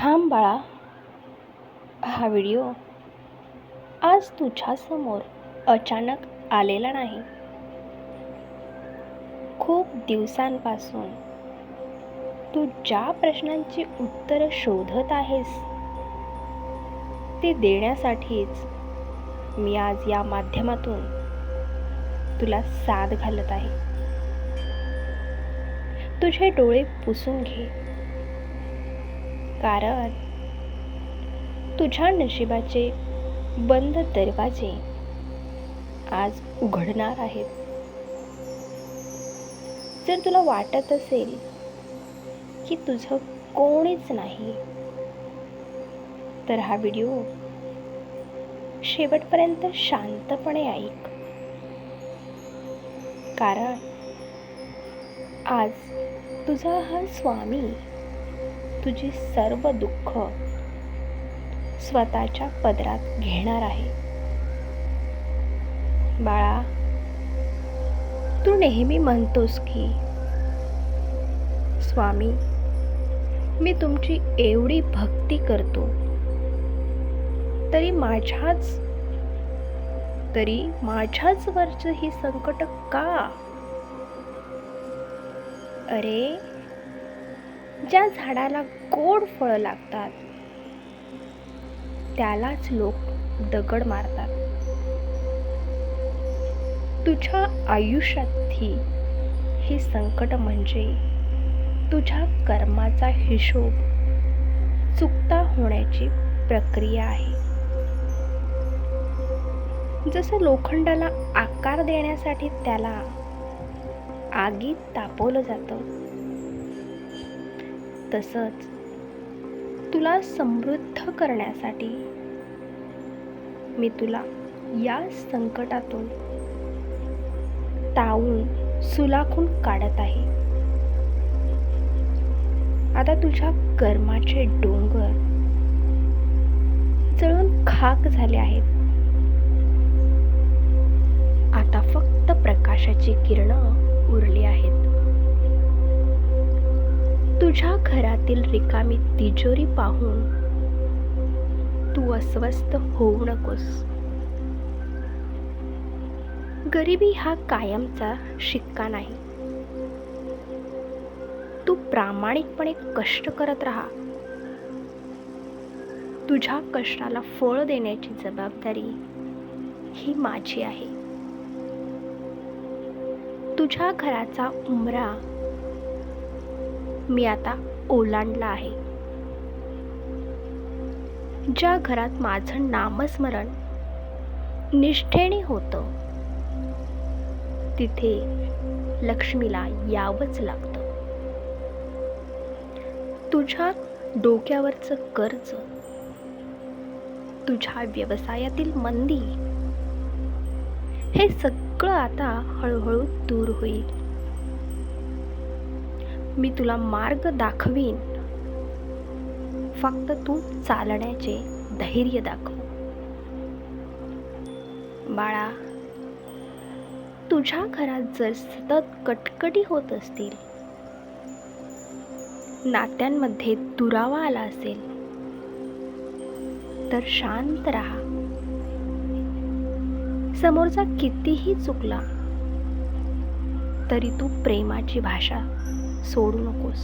थांब बाळा, हा व्हिडिओ आज तुझ्यासमोर अचानक आलेला नाही. खूप दिवसांपासून तू ज्या प्रश्नांची उत्तरं शोधत आहेस ते देण्यासाठीच मी आज या माध्यमातून तुला साद घालत आहे. तुझे डोळे पुसून घे, कारण तुझ्या नशिबाचे बंद दरवाजे आज उघडणार आहेत. जर तुला वाटत असेल की तुझं कोणीच नाही, तर हा व्हिडिओ शेवटपर्यंत शांतपणे ऐक, कारण आज तुझा हा स्वामी तुझी सर्व दुःख स्वतःच्या पदरात घेणार आहे. बाळा, तू नेहमी म्हणतोस की स्वामी, मी तुमची एवढी भक्ती करतो तरी माझ्याच वरचं ही संकट का? अरे, ज्या झाडाला गोड फळं लागतात त्यालाच लोक दगड मारतात. तुझ्या आयुष्यातली ही संकट म्हणजे तुझ्या कर्माचा हिशोब चुकता होण्याची प्रक्रिया आहे. जसं लोखंडाला आकार देण्यासाठी त्याला आगीत तापवलं जातं, तसंच तुला समृद्ध करण्यासाठी मी तुला या संकटातून तावून सुलाखून काढत आहे. आता तुझ्या कर्माचे डोंगर जळून खाक झाले आहेत. आता फक्त प्रकाशाची किरणं उरली आहेत. तुझ्या घरातील रिकामी तिजोरी पाहून तू अस्वस्थ होऊ नकोस. गरिबी हा कायमचा शिक्का नाही. तू प्रामाणिकपणे कष्ट करत राहा. तुझ्या कष्टाला फळ देण्याची जबाबदारी ही माझी आहे. तुझ्या घराचा उंबरा मी आता ओलांडला आहे. ज्या घरात माझं नामस्मरण निष्ठेने होतं तिथे लक्ष्मीला यावंच लागतं. तुझ्या डोक्यावरचं कर्ज, तुझ्या व्यवसायातील मंदी, हे सगळं आता हळूहळू दूर होईल. मी तुला मार्ग दाखवीन, फक्त तू चालण्याचे धैर्य दाखव. बाळा, तुझ्या घरात जर सतत कटकटी होत असतील, नात्यांमध्ये दुरावा आला असेल, तर शांत राहा. समोरचा कितीही चुकला तरी तू प्रेमाची भाषा सोडू नकोस.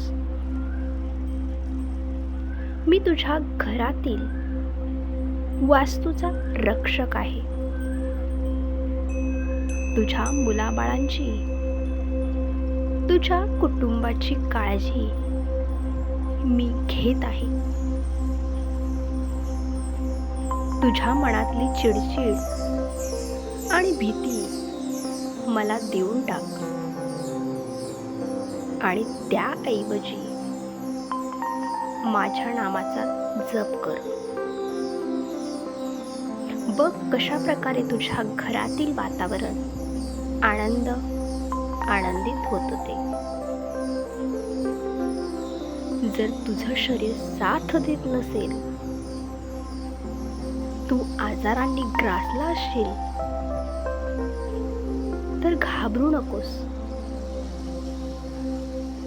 मी तुझ्या घरातील वास्तूचा रक्षक आहे. तुझ्या मुलाबाळांची, तुझ्या कुटुंबाची काळजी मी घेत आहे. तुझ्या मनातली चिडचिड आणि भीती मला देऊन टाक, आणि त्याऐवजी माझ्या नामाचा जप कर. बघ कशा प्रकारे तुझ्या घरातील वातावरण आनंदित होत ते. जर तुझं शरीर साथ देत नसेल, तू आजारांनी ग्रासला असशील, तर घाबरू नकोस.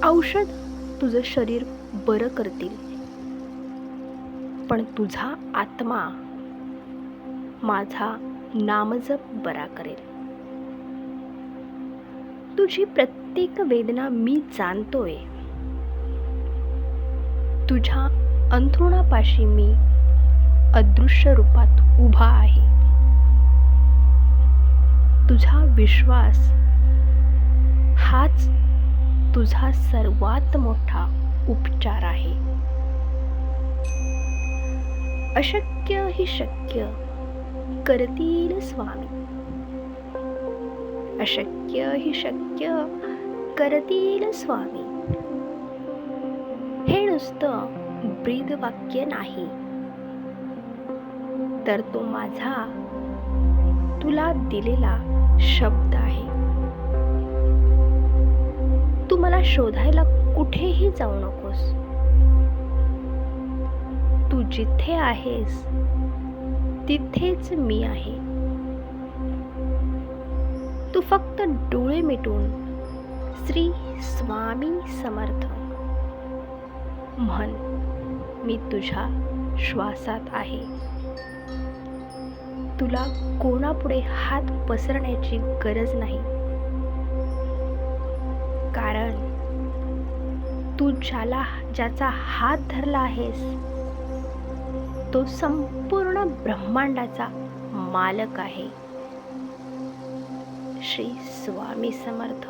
औषध तुझं शरीर बरं करतील. पण तुझा आत्मा माझा नामजप बरा करेल. तुझी प्रत्येक वेदना मी जाणतोय. तुझ्या अंथरुणापाशी मी अदृश्य रूपात उभा आहे. तुझा विश्वास हाच तुझा सर्वात मोठा उपचार आहे. अशक्य ही शक्य करतील स्वामी. अशक्य ही शक्य करतील स्वामी. हे नुसतं ब्रीद वाक्य नाही, तर तो माझा तुला दिलेला शब्द आहे. तू मला शोधायला कुठेही जाऊ नकोस. तू जिथे आहेस तिथेच मी आहे. तू फक्त डोळे मिटून श्री स्वामी समर्थ म्हण. मी तुझ्या श्वासात आहे. तुला कोणापुढे हात पसरण्याची गरज नाही, कारण तू ज्याचा हात धरला आहेस तो संपूर्ण ब्रह्मांडाचा मालक आहे. श्री स्वामी समर्थ.